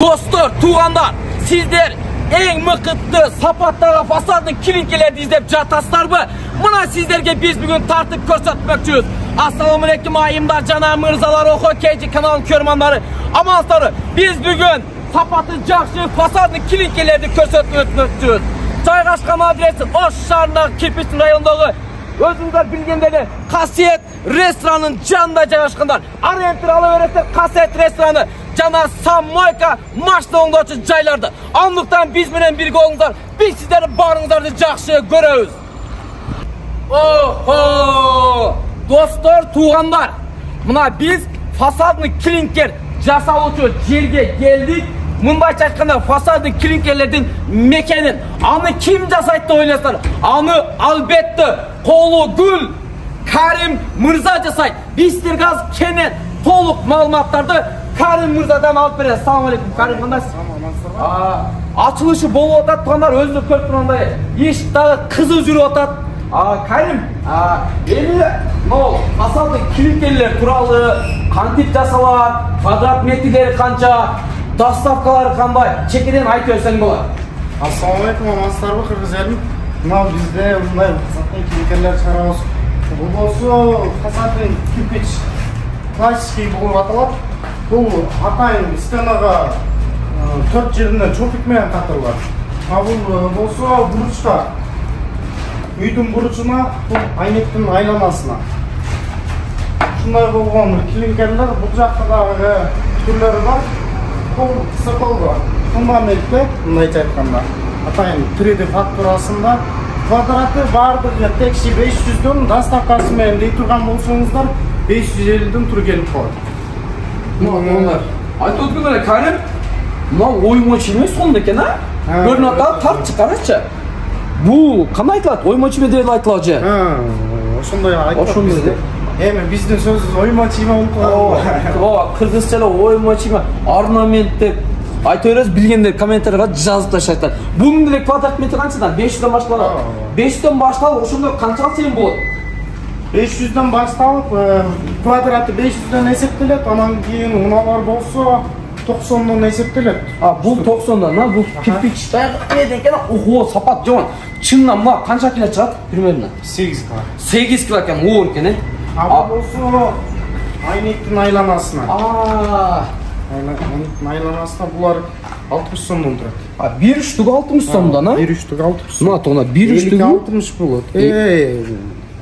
Dostlar, tuğanlar, sizler en mıkıtlı sapatlara fasadın kilinkelerdi izlep jataslar mı? Buna sizlerge biz bugün tartıp korsatmakçıyız. Assalamualaikum ayımlar, canım mırzalar, hokeyci kanalın körmanları, amansları. Biz bugün sapatın jakşı fasadın kilinkelerdi korsatmakçıyız. Çaygaşkan adresi Oşşarnak Kirpiçin rayonundagı özünüzler bilgenleri Kasiyet restoranın canında caygaşkanlar. Arayentini alıveresler Kasiyet restoranı. Cana Sammoyka maçta oңдоочу жайларды. Anlıktan biz bilen birge olыңыздар. Biz sizlerin barыңыздарды жақсы көрөбүз. Oho! Dostlar, tuğanlar. Mına biz fasadını klinker жасалуучу жерге geldik. Mındayça ayтканда fasadın klinkerlerдің мекенин. Аны kim жасайды деп ойлайсыздар? Аны албетте Колу Гүл Карим Мырза жасайды. Biz sizlerге азыр кенен толук маалыматтарды Karim Mırza'dan alıp veririz. Assalamualaikum Karim, kandayсыз? Açılışı bol otat, tuğanlar özünü көріп тұрғандай. Еш дағы қызы жүріп отат. Karim, eli fasadың килинкелер туралы, кантип жасалат, квадрат метрлери канча, доставкалары кандай, чекеден айтып өтсең болот. Assalamualaikum, амансыздарбы кыргыз элим? Мына бизде мындай фасадтын килинкелер чыгарабыз. Бул болсо фасадтын кирпич классический болуп аталат. Бұл атайын стенаға 4 жерінен чопик менен катырылат. Бұл болсо буручта үйдүн буручуна, бұл айнектин айланасына. Ушундай болгон килинкелер бул жакта дагы түрлөрү бар. Бұл цоколго фундаментте, мындайча айтканда, атайын 3D фактурасында квадраты бардыгы текши 500дөн доставкасы менен дей турган болсоңуздар 550ден тур келип калат. Айтып өткендер Karim, мынау оймочу емес сонда екен, көрініп атады, тарт шығарайыншы. Бұл қандай айтылады? Оймочу ме деп айтылады же? Ошондой айтылат бизде. Эми биздин сөзүбүз оймочу болуп калат. Кыргызча оймочу, орнамент деп айта бересиз, билгендер комментарийга жазып таштайсыздар. Бунун деле квадрат метри канчадан? 500дөн башталат. 500дөн башталып, ошондо канчага чейин болот? 500дөн башталып, квадраты 500дөн эсептелет, анан кийин уналар болсо 90дон эсептелет. Бул 90дан, бул кирпич экен, ого, сапат жаман. Чынынан мына канча кило чыгат примерно? 8 кило. 8 кило экен, оор экен, э? Бул болсо айнектин айланасына. Айнектин айланасына булар 60 сомдон турат. Bir üstüge 60 сомдон, а? Bir üstüge 60 сом. Мына тоғна bir üstüge 60 болот.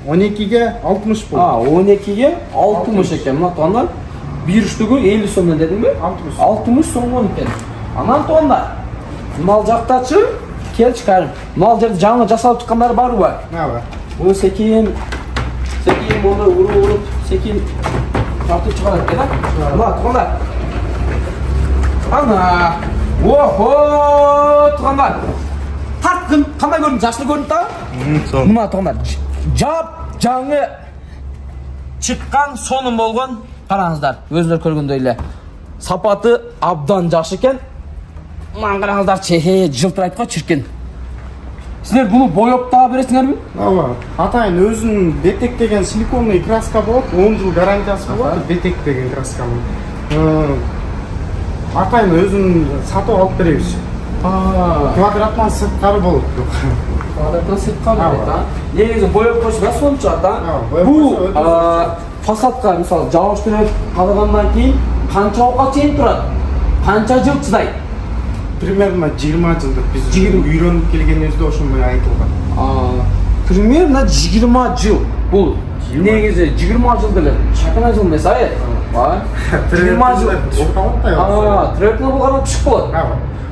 12'ge 60 болот. 12'ge 60 eкен. Мына тоғна bir üstüge 50 сомдон дедим бе? 60 сомдон екен. Анан тоғна мал жактачы келчи Karim. Мал жерде жаңы жасалып чыккандары барбы? Бар. Бул секин монда уруп, секин тартып чыгарат экен, а? Мына тоғна. Ана, охо, тоғна. Тарткын, кандай көрүнүп, жакшы көрүнүп та? Мына тоғна. Жап жаңы чыккан сонун болгон, караңыздар, өзүңөр көргөндөй эле. Сапаты абдан жакшы экен. Мына караңыздар, чехе жылтырайт го чиркен. Силер буну боеп дагы бересиңерби? Ооба. Атайын өзүнүн бетек деген силиконный краска болот, 10 жыл гарантиясы болот, бетек деген красканын. Атайын өзүнүн сатып алып беребиз. Квадраттан сырткары болот. Квадраттан сырткары болот, а? Негизи боеп койсо да сонун чыгат, а? Бул фасадка мисалы жабыш берип калгандан кийин канча убакка чейин турат? Канча жыл чыдайт? Примерно 20 жылдык биз үйрөнүп келгенибизде ошондой айтылган. Примерно 20 жыл. Бул негизи 20 жыл деле чакана жыл эмес, а? 20 жыл. Трекно булганда түшүп болот.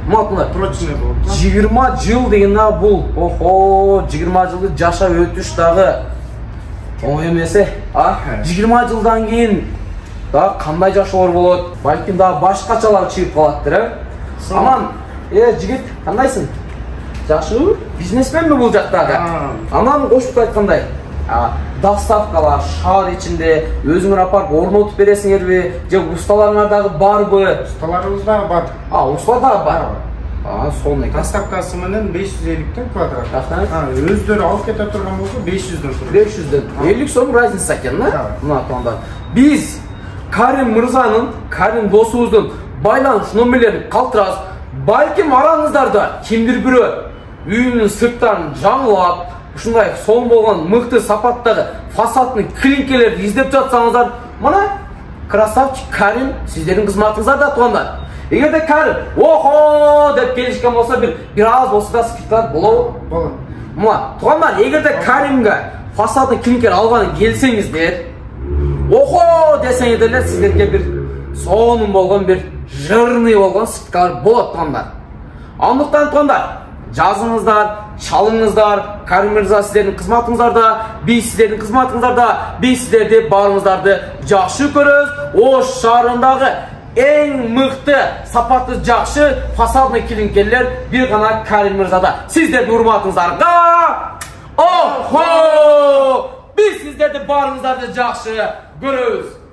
Матна прочный болот. 20 жыл деген бул. Охо, 20 жылды жашап өтүш дагы оңой эмес, а? 20 жылдан кийин да кандай жашоолор болот? Балким да башкачалар чыгып калаттыр, э? Аман, жигит, кандайсың? Жакшыбы? Бизнесменби бул жактагы? Анан кошуп айткандай, доставкалар шаар ичинде өзүңөр апарып орнотуп бересиңерби? Же усталарыңар дагы барбы? Усталарыбыз дагы бар. Уста дагы бар. Сонун экен. Доставкасы менен 550ден квадрат. Өздөрү алып кете турган болсо 500дөн турат. 500ден. 50 сом разница экен, да? Мына тоңда. Биз Karim Мырзанын, Karim досубуздун байланыш номерлерін қалтырасыз. Балким араңыздарда кимдир бирөө үйүнүн сырттарын жаңылап, ушундай сон болгон мыкты сапаттагы фасадный клинкелерди издеп жатсаңыздар, мына красавчик Карим сиздердин кызматыңыздарда туугандар. Эгерде Карим охо деп келишкен болсо бир аз болсо да скидка болобу? Болот. Мына туугандар, эгерде Каримге фасадный клинкер алганы келсеңиздер, охо десеңиздер, сиздерге бир сонун болгон бир жырный болгон скидкалар болот туугандар. Андыктан туугандар, жазыңыздар, чалыңыздар, Карим мырза сиздердин кызматыңыздарда, биз сиздердин кызматыңыздарда, биз сиздерди баарыңыздарды жакшы көрөбүз. Ош шаарындагы эң мыкты, сапаты жакшы фасадный клинкерлер бир гана Карим мырзада. Сиздердин урматыңыздарга охо! Биз сиздерди баарыңыздарды жакшы көрөбүз.